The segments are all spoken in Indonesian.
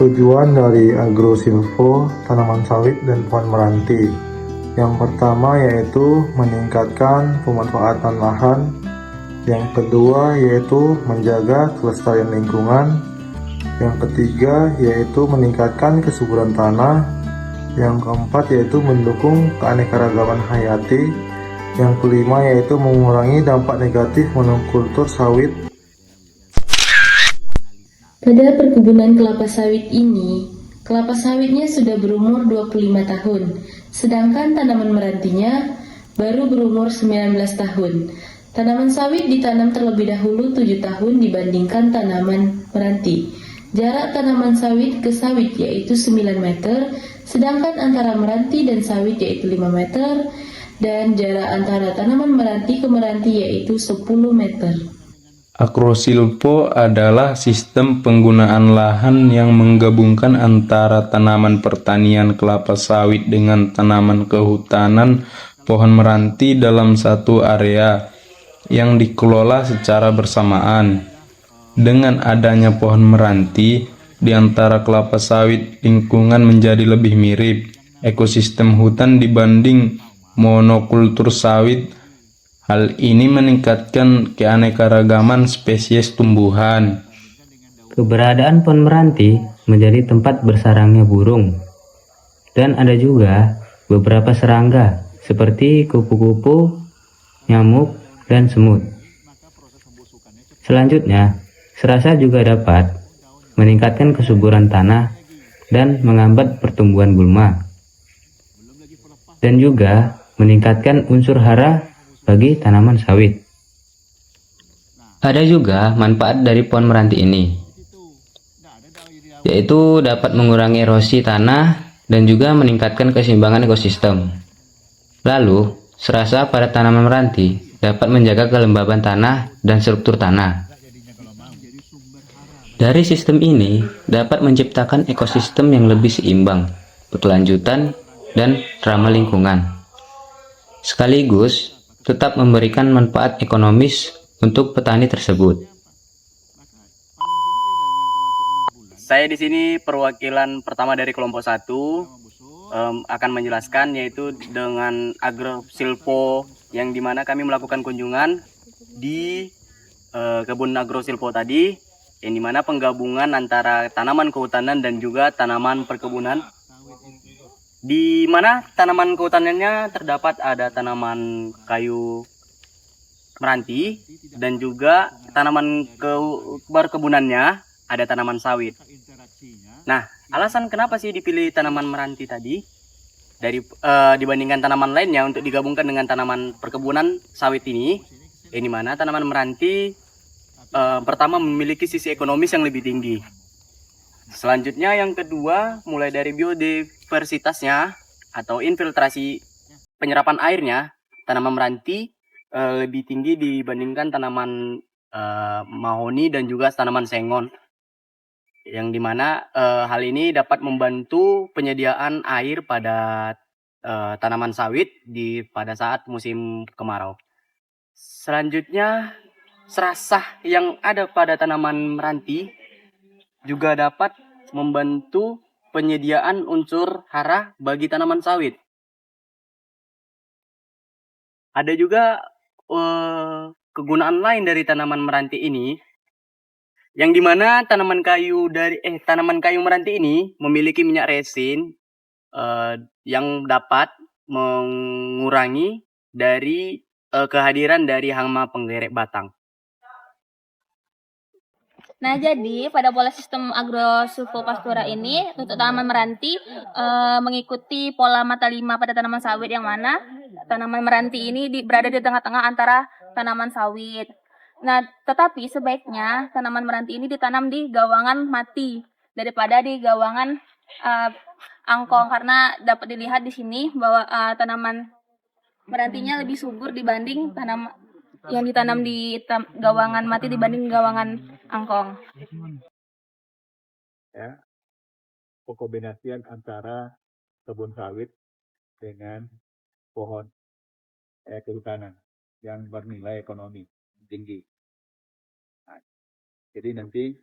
tujuan dari agrosilvo tanaman sawit dan pohon meranti. Yang pertama yaitu meningkatkan pemanfaatan lahan. Yang kedua yaitu menjaga kelestarian lingkungan. Yang ketiga yaitu meningkatkan kesuburan tanah. Yang keempat yaitu mendukung keanekaragaman hayati. Yang kelima yaitu mengurangi dampak negatif monokultur sawit. Pada perkebunan kelapa sawit ini, kelapa sawitnya sudah berumur 25 tahun, sedangkan tanaman merantinya baru berumur 19 tahun. Tanaman sawit ditanam terlebih dahulu 7 tahun dibandingkan tanaman meranti. Jarak tanaman sawit ke sawit yaitu 9 meter, sedangkan antara meranti dan sawit yaitu 5 meter, dan jarak antara tanaman meranti ke meranti yaitu 10 meter. Agrosilvo adalah sistem penggunaan lahan yang menggabungkan antara tanaman pertanian kelapa sawit dengan tanaman kehutanan pohon meranti dalam satu area yang dikelola secara bersamaan. Dengan adanya pohon meranti di antara kelapa sawit, lingkungan menjadi lebih mirip ekosistem hutan dibanding monokultur sawit. Hal ini meningkatkan keanekaragaman spesies tumbuhan. Keberadaan pohon meranti menjadi tempat bersarangnya burung, dan ada juga beberapa serangga seperti kupu-kupu, nyamuk, dan semut. Selanjutnya, serasa juga dapat meningkatkan kesuburan tanah dan menghambat pertumbuhan gulma, dan juga meningkatkan unsur hara bagi tanaman sawit. Ada juga manfaat dari pohon meranti ini, yaitu dapat mengurangi erosi tanah dan juga meningkatkan keseimbangan ekosistem. Lalu, serasa pada tanaman meranti dapat menjaga kelembaban tanah dan struktur tanah. Dari sistem ini dapat menciptakan ekosistem yang lebih seimbang, berkelanjutan, dan ramah lingkungan. Sekaligus tetap memberikan manfaat ekonomis untuk petani tersebut. Saya di sini perwakilan pertama dari kelompok 1 akan menjelaskan, yaitu dengan agrosilvo, yang dimana kami melakukan kunjungan di kebun agrosilvo tadi, yang dimana penggabungan antara tanaman kehutanan dan juga tanaman perkebunan, di mana tanaman kehutanannya terdapat ada tanaman kayu meranti dan juga tanaman perkebunannya ada tanaman sawit. Nah, alasan kenapa sih dipilih tanaman meranti tadi dibandingkan tanaman lainnya untuk digabungkan dengan tanaman perkebunan sawit ini, yang dimana tanaman meranti pertama memiliki sisi ekonomis yang lebih tinggi. Selanjutnya yang kedua, mulai dari biodiversitasnya atau infiltrasi penyerapan airnya, tanaman meranti lebih tinggi dibandingkan tanaman mahoni dan juga tanaman sengon, yang dimana hal ini dapat membantu penyediaan air pada tanaman sawit pada saat musim kemarau. Selanjutnya, serasah yang ada pada tanaman meranti juga dapat membantu penyediaan unsur hara bagi tanaman sawit. Ada juga kegunaan lain dari tanaman meranti ini, yang dimana tanaman kayu meranti ini memiliki minyak resin yang dapat mengurangi dari kehadiran dari hama penggerek batang. Nah, jadi pada pola sistem agrosilvopastura ini untuk tanaman meranti mengikuti pola mata 5 pada tanaman sawit, yang mana tanaman meranti ini berada di tengah-tengah antara tanaman sawit. Nah, tetapi sebaiknya tanaman meranti ini ditanam di gawangan mati daripada di gawangan angkong, karena dapat dilihat di sini bahwa tanaman merantinya lebih subur dibanding tanaman yang ditanam di gawangan mati dibanding gawangan angkong. Ya, pengkombinasian antara kebun sawit dengan pohon kehutanan yang bernilai ekonomi tinggi. Nah, jadi nanti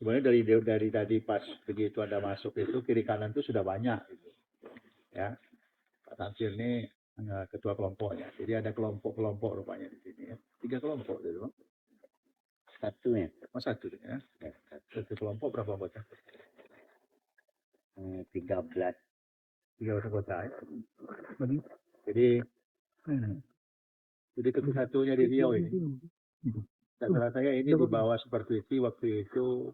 sebenarnya dari tadi pas begitu Anda masuk itu kiri kanan itu sudah banyak gitu. Ya. Pak Tamsil ini ketua kelompoknya. Jadi ada kelompok-kelompok rupanya di sini ya. 3 kelompok gitu. Satu ya. Oh, satu ya. Satu kelompok berapa anggota? 13. 13 anggota ya. Jadi jadi satu-satunya di Riau ini. Saudara saya ini di bawah supervisi waktu itu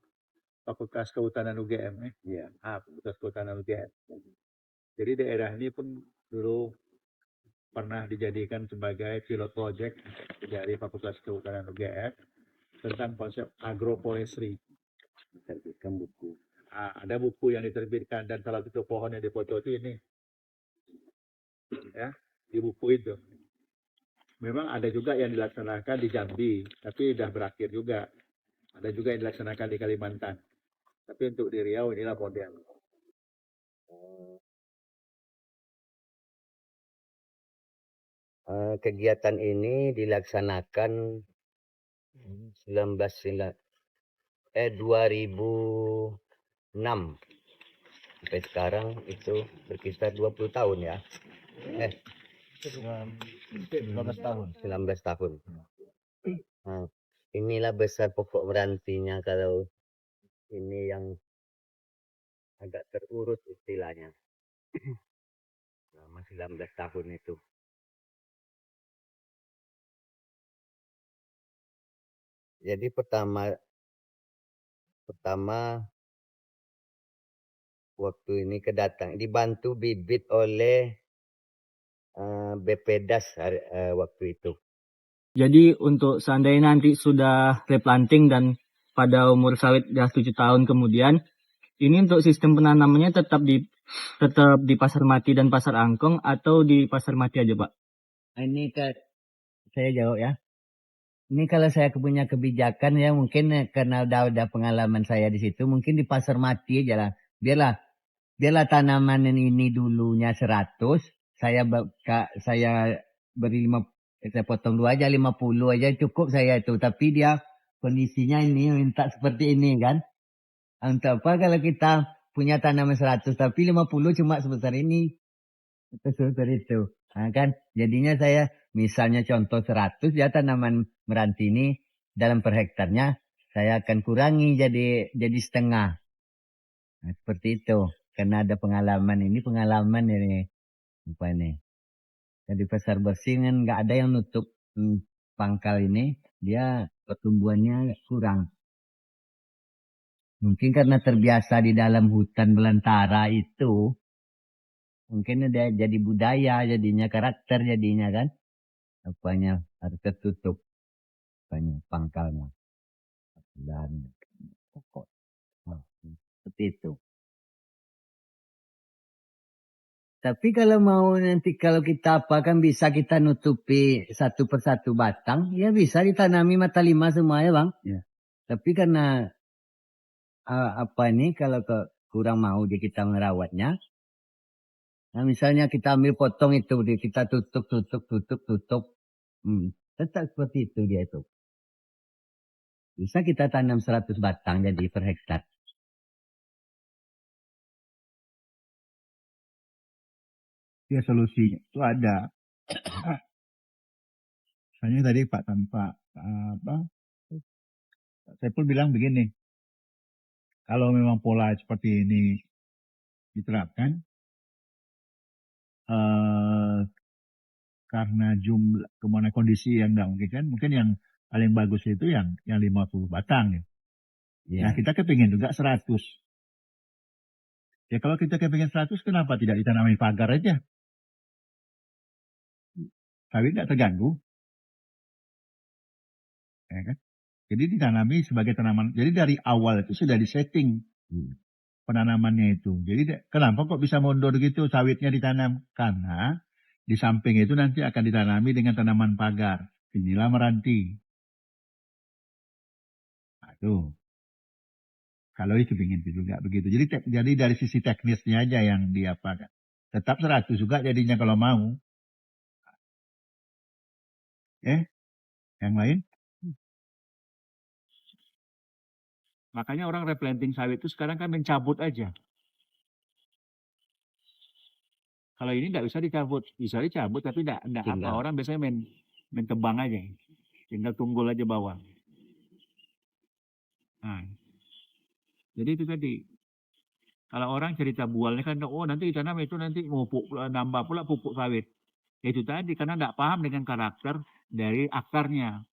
Fakultas Kehutanan UGM ya. Iya. Fakultas Kehutanan UGM. Jadi daerah ini pun dulu pernah dijadikan sebagai pilot project dari Fakultas Kehutanan UGM tentang konsep agroforestry. Diterbitkan buku. Ada buku yang diterbitkan dan salah satu pohon yang dipoto itu ini. Ya, di buku itu. Memang ada juga yang dilaksanakan di Jambi, tapi sudah berakhir juga. Ada juga yang dilaksanakan di Kalimantan. Tapi untuk di Riau inilah model. Kegiatan ini dilaksanakan 2006 sampai sekarang itu berkisar 20 tahun ya. 15 tahun. 19 tahun. Nah, inilah besar pokok merantinya kalau ini yang agak terurus istilahnya. Selama 19 tahun itu. Jadi pertama waktu ini kedatang dibantu bibit oleh BPDAS waktu itu. Jadi untuk seandainya nanti sudah replanting dan pada umur sawit sudah 7 tahun kemudian, ini untuk sistem penanamannya tetap di Pasar Mati dan Pasar Angkong atau di Pasar Mati aja, Pak? Ini saya jawab ya. Ini kalau saya punya kebijakan ya mungkin karena udah pengalaman saya di situ mungkin di Pasar Mati aja lah. Biarlah tanaman ini dulunya 100, saya beri saya potong 2 aja 50 aja cukup saya itu. Tapi dia kondisinya ini minta seperti ini kan. Untuk apa kalau kita punya tanaman 100 tapi 50 cuma sebesar ini. Seperti itu. Nah, kan jadinya saya misalnya contoh 100 ya tanaman meranti ini dalam per hektarnya saya akan kurangi jadi setengah. Nah, seperti itu. Karena ada pengalaman ini apa ini. Jadi pasar bersih kan nggak ada yang nutup pangkal ini, dia pertumbuhannya kurang. Mungkin karena terbiasa di dalam hutan belantara itu, mungkin dia jadi budaya, jadinya karakter jadinya kan. Apanya harus tertutup. Apanya pangkalnya. Dan pokok. Nah, seperti itu. Tapi kalau mau nanti kalau kita apa kan bisa kita nutupi satu persatu batang, ya bisa ditanami mata 5 semua ya bang. Ya. Tapi karena apa ini kalau kurang mau kita merawatnya, nah misalnya kita ambil potong itu, kita tutup. Tetap seperti itu dia itu. Bisa kita tanam 100 batang jadi per hektar. Ya solusinya itu ada. Misalnya tadi Pak saya pun bilang begini. Kalau memang pola seperti ini diterapkan, karena jumlah kemana kondisi yang nggak mungkin kan, mungkin yang paling bagus itu yang 50 batang ya. Ya. Nah kita kepingin juga 100. Ya kalau kita kepingin 100 kenapa tidak ditanami pagar aja? Sawit nggak terganggu. Ya kan? Jadi ditanami sebagai tanaman. Jadi dari awal itu sudah disetting penanamannya itu. Jadi kenapa kok bisa mundur gitu sawitnya ditanam? Karena di samping itu nanti akan ditanami dengan tanaman pagar. Inilah meranti. Aduh. Kalau itu ingin juga begitu. Jadi dari sisi teknisnya aja yang diapakan. Tetap 100 juga jadinya kalau mau. Yang lain? Makanya orang replanting sawit itu sekarang kan mencabut aja. Kalau ini nggak bisa dicabut, bisa dicabut tapi nggak apa. Tinggal. Orang biasanya main tebang aja, tinggal tunggul aja bawah. Nah, jadi itu tadi. Kalau orang cerita bualnya kan, oh nanti tanam itu nanti nambah pula pupuk sawit. Itu tadi karena nggak paham dengan karakter dari akarnya.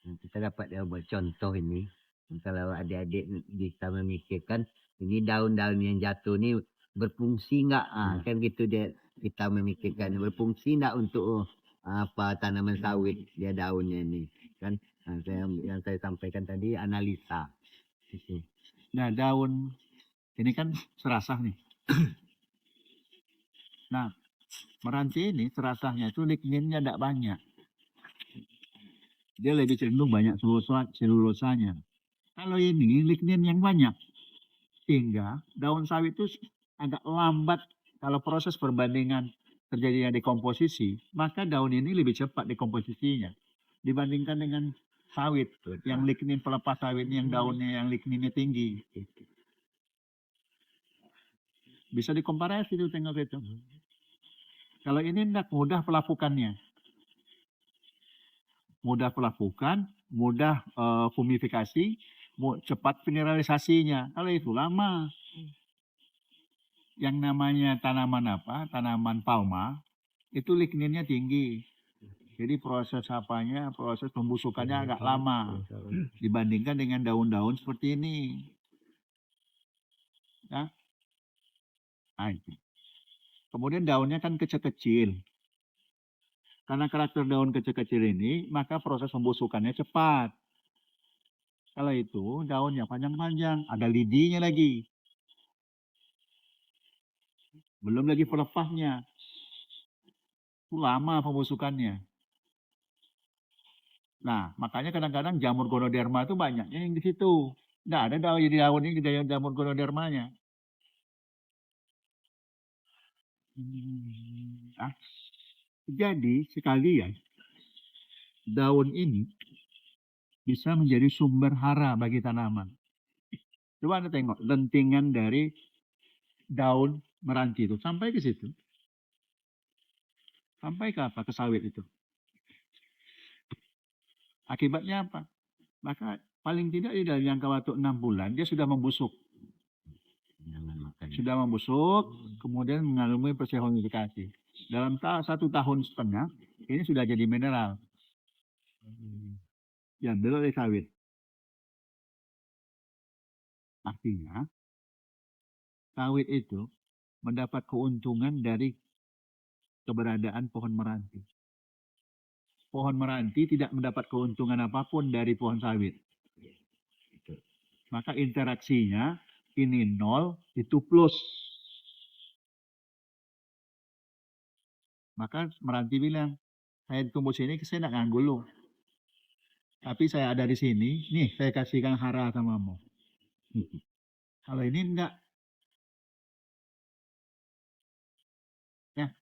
Nah, kita dapat buat contoh ini. Kalau adik-adik bisa memikirkan ini daun-daun yang jatuh ini berfungsi nggak? Kan gitu dia kita memikirkan berfungsi nggak untuk apa tanaman sawit dia daunnya ini kan. Nah, yang saya sampaikan tadi analisa. Gitu. Nah daun ini kan serasah nih. Nah meranti ini serasahnya itu ligninnya tidak banyak. Dia lebih cenderung banyak selulosanya. Kalau ini lignin yang banyak, sehingga daun sawit itu agak lambat kalau proses perbandingan terjadinya dekomposisi, maka daun ini lebih cepat dekomposisinya dibandingkan dengan sawit yang lignin pelepas sawit yang daunnya yang ligninnya tinggi. Bisa dikomparasi itu tengok itu. Kalau ini tidak mudah pelapukannya. Mudah pelapukan, mudah fumifikasi, cepat mineralisasinya. Kalau itu lama. Yang namanya tanaman apa? Tanaman palma itu ligninnya tinggi. Jadi proses proses pembusukannya agak lama dibandingkan dengan daun-daun seperti ini. Ya. Nah, itu. Kemudian daunnya kan kecil-kecil. Karena karakter daun kecil-kecil ini, maka proses pembusukannya cepat. Kalau itu daunnya panjang-panjang, ada lidinya lagi. Belum lagi pelepahnya. Itu lama pembusukannya. Nah, makanya kadang-kadang jamur gonoderma itu banyaknya yang di situ. Nggak ada daun ini jamur gonodermanya. Jadi sekalian daun ini bisa menjadi sumber hara bagi tanaman. Coba Anda tengok lentingan dari daun meranti itu sampai ke situ. Sampai ke apa? Ke sawit itu. Akibatnya apa? Maka paling tidak di dalam jangka waktu 6 bulan dia sudah membusuk. Sudah membusuk, kemudian mengalami proses humifikasi. Dalam 1 tahun setengah, ini sudah jadi mineral. Yang dari sawit. Artinya, sawit itu mendapat keuntungan dari keberadaan pohon meranti. Pohon meranti tidak mendapat keuntungan apapun dari pohon sawit. Maka interaksinya ini 0, itu plus. Maka meranti bilang, saya tumbuh sini, saya tidak nganggur lu. Tapi saya ada di sini, nih saya kasihkan hara samamu. Kalau ini enggak. Ya.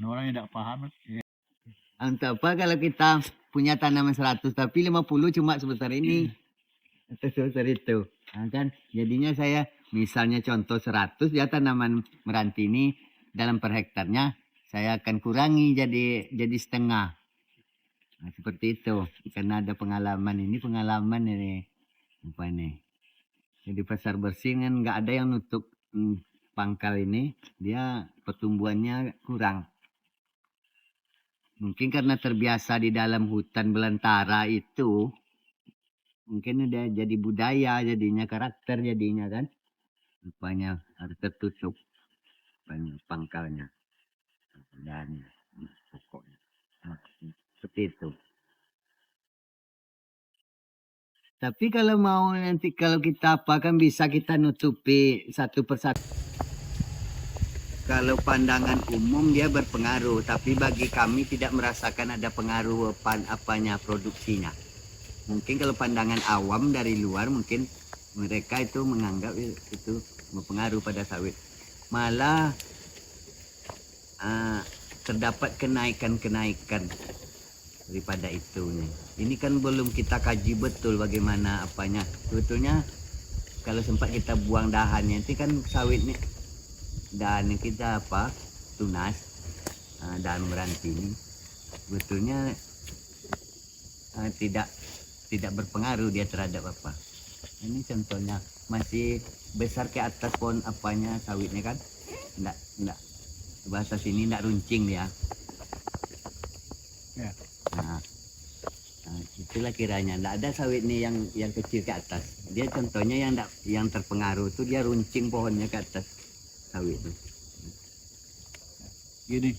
Orang yang tidak paham. Ya. Untuk apa kalau kita punya tanaman 100 tapi 50 cuma sebesar ini atau sebesar itu. Nah, kan jadinya saya misalnya contoh 100 ya tanaman meranti ini dalam per hektarnya saya akan kurangi jadi setengah. Nah, seperti itu karena ada pengalaman ini apa ini. Jadi pasar bersih kan nggak ada yang nutup pangkal ini dia pertumbuhannya kurang. Mungkin karena terbiasa di dalam hutan belantara itu, mungkin udah jadi budaya jadinya, karakter jadinya kan. Rupanya harus tertutup pangkalnya. Dan pokoknya. Seperti itu. Tapi kalau mau nanti kalau kita apa kan bisa kita nutupi satu persatu. Kalau pandangan umum dia berpengaruh, tapi bagi kami tidak merasakan ada pengaruh produksinya. Mungkin kalau pandangan awam dari luar mungkin mereka itu menganggap itu berpengaruh pada sawit. Malah terdapat kenaikan-kenaikan daripada itu nih. Ini kan belum kita kaji betul bagaimana apanya. Sebetulnya kalau sempat kita buang dahannya itu kan sawit nih, dahan yang kita tunas, dahan meranti ini sebetulnya tidak berpengaruh dia terhadap apa. Ini contohnya masih besar ke atas pohon apanya sawitnya kan, enggak bahasa sini enggak runcing dia. Ya. Nah, itulah kiranya enggak ada sawit nih yang kecil ke atas. Dia contohnya yang terpengaruh tuh dia runcing pohonnya ke atas sawit itu. Gini,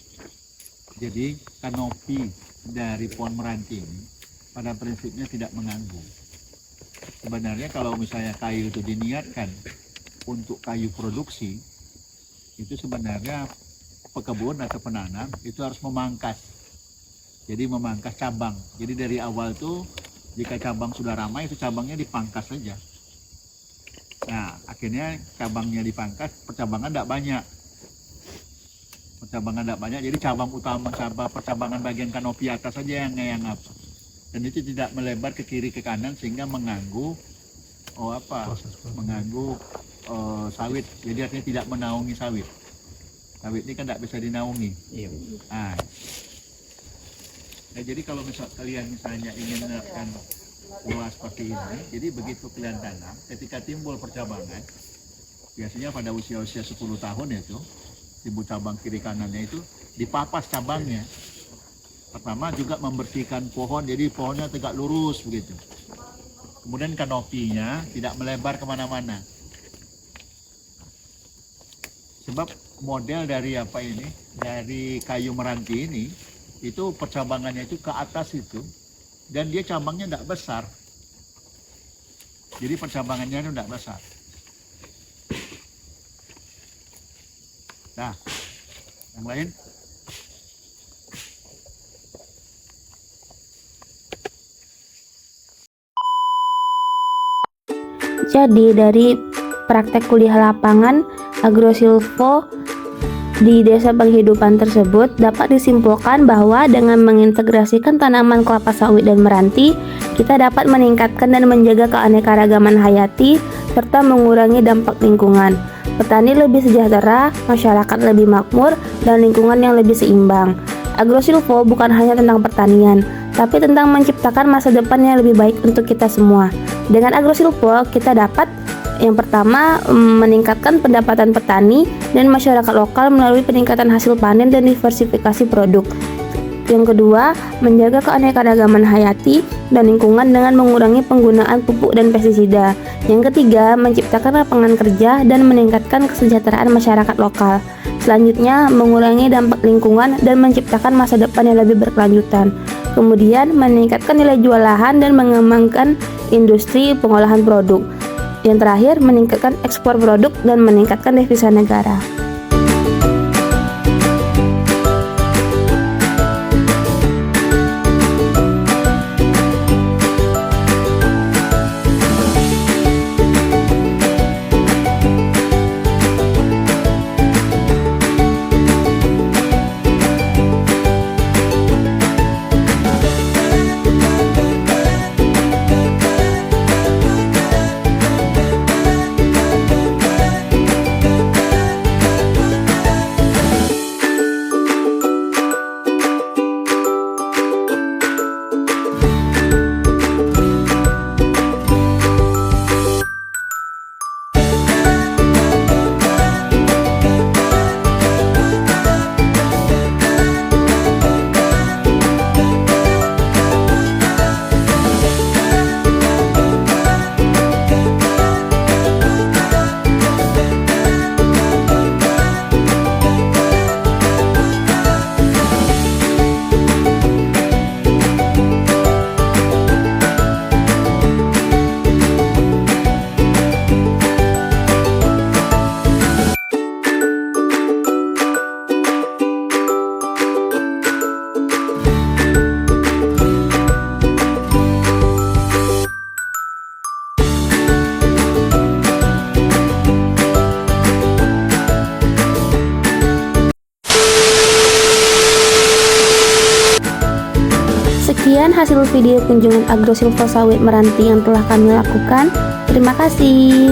jadi kanopi dari pohon meranti ini pada prinsipnya tidak mengganggu. Sebenarnya kalau misalnya kayu itu diniatkan untuk kayu produksi, itu sebenarnya pekebun atau penanam itu harus memangkas. Jadi memangkas cabang. Jadi dari awal tuh jika cabang sudah ramai itu cabangnya dipangkas saja. Nah akhirnya cabangnya dipangkas, percabangan tidak banyak. Jadi cabang utama, percabangan bagian kanopi atas saja yang apa. Dan itu tidak melebar ke kiri ke kanan sehingga mengganggu sawit. Jadi artinya tidak menaungi sawit. Sawit ini kan tidak bisa dinaungi. Iya. Nah, jadi kalau kalian misalnya ingin menerapkan pola seperti ini, jadi begitu kalian tanam, ketika timbul percabangan, biasanya pada usia-usia 10 tahun itu, timbul cabang kiri kanannya itu dipapas cabangnya. Pertama juga membersihkan pohon, jadi pohonnya tegak lurus begitu. Kemudian kanopinya tidak melebar kemana-mana. Sebab model dari dari kayu meranti ini, itu percabangannya itu ke atas itu, dan dia cabangnya tidak besar. Jadi percabangannya itu tidak besar. Nah, yang lain? Jadi dari praktek kuliah lapangan Agrosilvo di desa penghidupan tersebut dapat disimpulkan bahwa dengan mengintegrasikan tanaman kelapa sawit dan meranti, kita dapat meningkatkan dan menjaga keanekaragaman hayati serta mengurangi dampak lingkungan. Petani lebih sejahtera, masyarakat lebih makmur, dan lingkungan yang lebih seimbang. Agrosilvo bukan hanya tentang pertanian, tapi tentang menciptakan masa depan yang lebih baik untuk kita semua. Dengan Agrosilvo, kita dapat yang pertama, meningkatkan pendapatan petani dan masyarakat lokal melalui peningkatan hasil panen dan diversifikasi produk. Yang kedua, menjaga keanekaragaman hayati dan lingkungan dengan mengurangi penggunaan pupuk dan pestisida. Yang ketiga, menciptakan lapangan kerja dan meningkatkan kesejahteraan masyarakat lokal. Selanjutnya, mengurangi dampak lingkungan dan menciptakan masa depan yang lebih berkelanjutan. Kemudian, meningkatkan nilai jual lahan dan mengembangkan industri pengolahan produk. Yang terakhir, meningkatkan ekspor produk dan meningkatkan devisa negara. Sekian hasil video kunjungan Agrosilvo Sawit Meranti yang telah kami lakukan. Terima kasih.